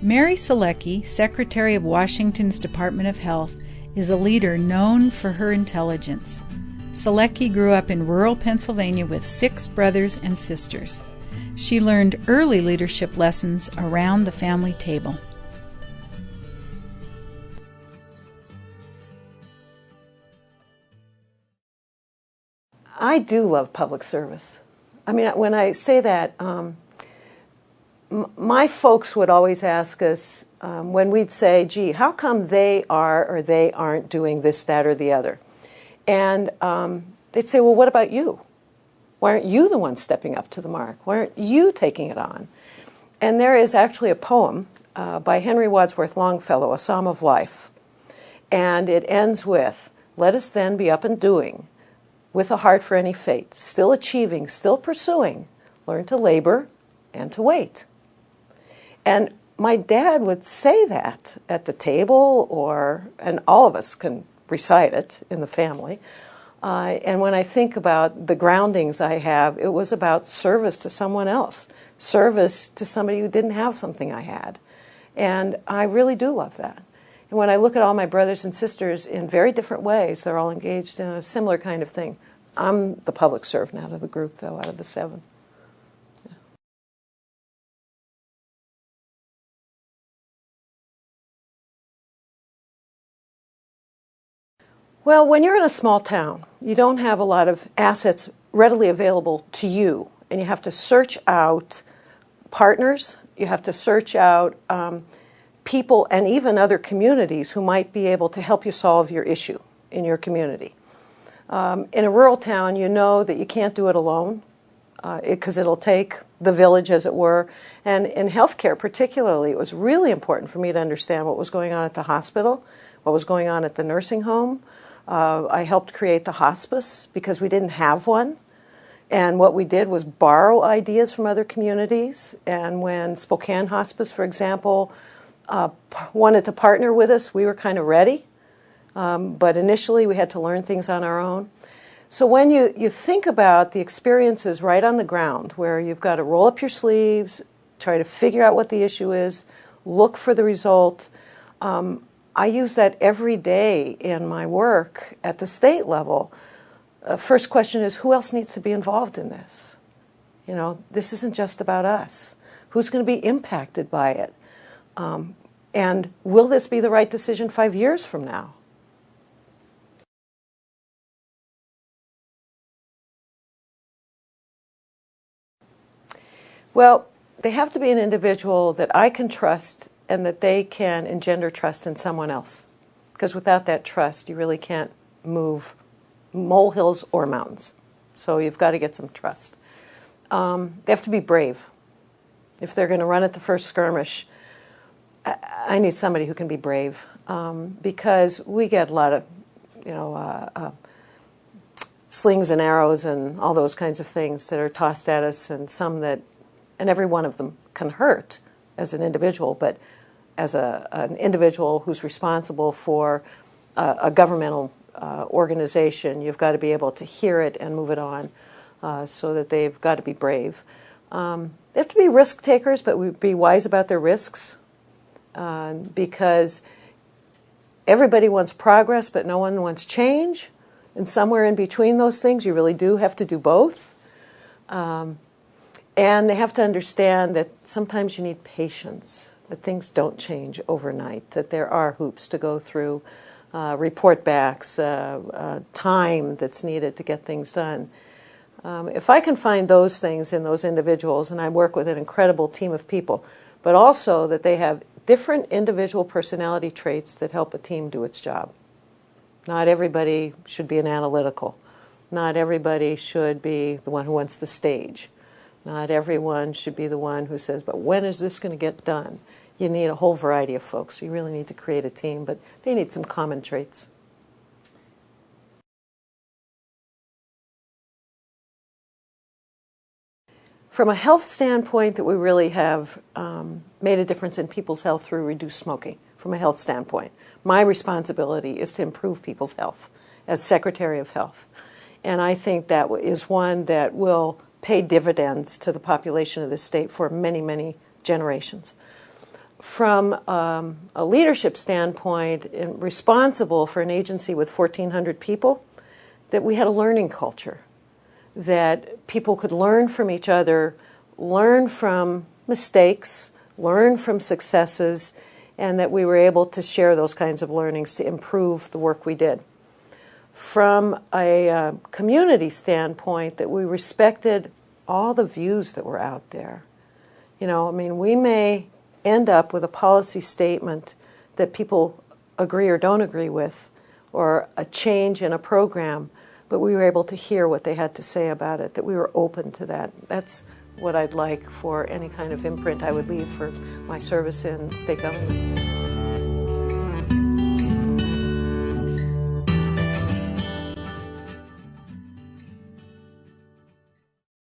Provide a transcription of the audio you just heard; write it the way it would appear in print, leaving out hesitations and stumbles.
Mary Selecky, Secretary of Washington's Department of Health, is a leader known for her intelligence. Selecky grew up in rural Pennsylvania with 6 brothers and sisters. She learned early leadership lessons around the family table. I do love public service. I mean, when I say that, my folks would always ask us when we'd say, gee, how come they are or they aren't doing this, that, or the other? And they'd say, well, what about you? Why aren't you the one stepping up to the mark? Why aren't you taking it on? And there is actually a poem by Henry Wadsworth Longfellow, A Psalm of Life. And it ends with, let us then be up and doing, with a heart for any fate, still achieving, still pursuing, learn to labor and to wait. And my dad would say that at the table, and all of us can recite it in the family. And when I think about the groundings I have, it was about service to someone else, service to somebody who didn't have something I had. And I really do love that. And when I look at all my brothers and sisters in very different ways, they're all engaged in a similar kind of thing. I'm the public servant out of the group, though, out of the 7. Yeah. Well, when you're in a small town, you don't have a lot of assets readily available to you, and you have to search out partners, you have to search out people and even other communities who might be able to help you solve your issue in your community. In a rural town, you know that you can't do it alone because it'll take the village, as it were. And in healthcare particularly, it was really important for me to understand what was going on at the hospital, what was going on at the nursing home. I helped create the hospice because we didn't have one. And what we did was borrow ideas from other communities. And when Spokane Hospice, for example, wanted to partner with us, we were kind of ready. But initially we had to learn things on our own. So when you think about the experiences right on the ground, where you've got to roll up your sleeves, try to figure out what the issue is, look for the result, I use that every day in my work at the state level. First question is, who else needs to be involved in this? You know, this isn't just about us. Who's going to be impacted by it? And will this be the right decision 5 years from now? Well, they have to be an individual that I can trust and that they can engender trust in someone else. Because without that trust, you really can't move molehills or mountains. So you've got to get some trust. They have to be brave. If they're going to run at the first skirmish, I need somebody who can be brave. Because we get a lot of, slings and arrows and all those kinds of things that are tossed at us, and and every one of them can hurt as an individual, but as an individual who's responsible for a governmental organization, you've got to be able to hear it and move it on, so that they've got to be brave. They have to be risk takers, but be wise about their risks, because everybody wants progress, but no one wants change. And somewhere in between those things, you really do have to do both. And they have to understand that sometimes you need patience, that things don't change overnight, that there are hoops to go through, report backs, time that's needed to get things done. If I can find those things in those individuals, and I work with an incredible team of people, but also that they have different individual personality traits that help a team do its job. Not everybody should be an analytical. Not everybody should be the one who wants the stage. Not everyone should be the one who says, but when is this going to get done? You need a whole variety of folks. You really need to create a team, but they need some common traits. From a health standpoint, that we really have made a difference in people's health through reduced smoking, from a health standpoint. My responsibility is to improve people's health as Secretary of Health. And I think that is one that will pay dividends to the population of the state for many, many generations. from a leadership standpoint, responsible for an agency with 1,400 people, that we had a learning culture, that people could learn from each other, learn from mistakes, learn from successes, and that we were able to share those kinds of learnings to improve the work we did. From a community standpoint, that we respected all the views that were out there. You know, I mean, we may end up with a policy statement that people agree or don't agree with, or a change in a program, but we were able to hear what they had to say about it, that we were open to that. That's what I'd like for any kind of imprint I would leave for my service in state government.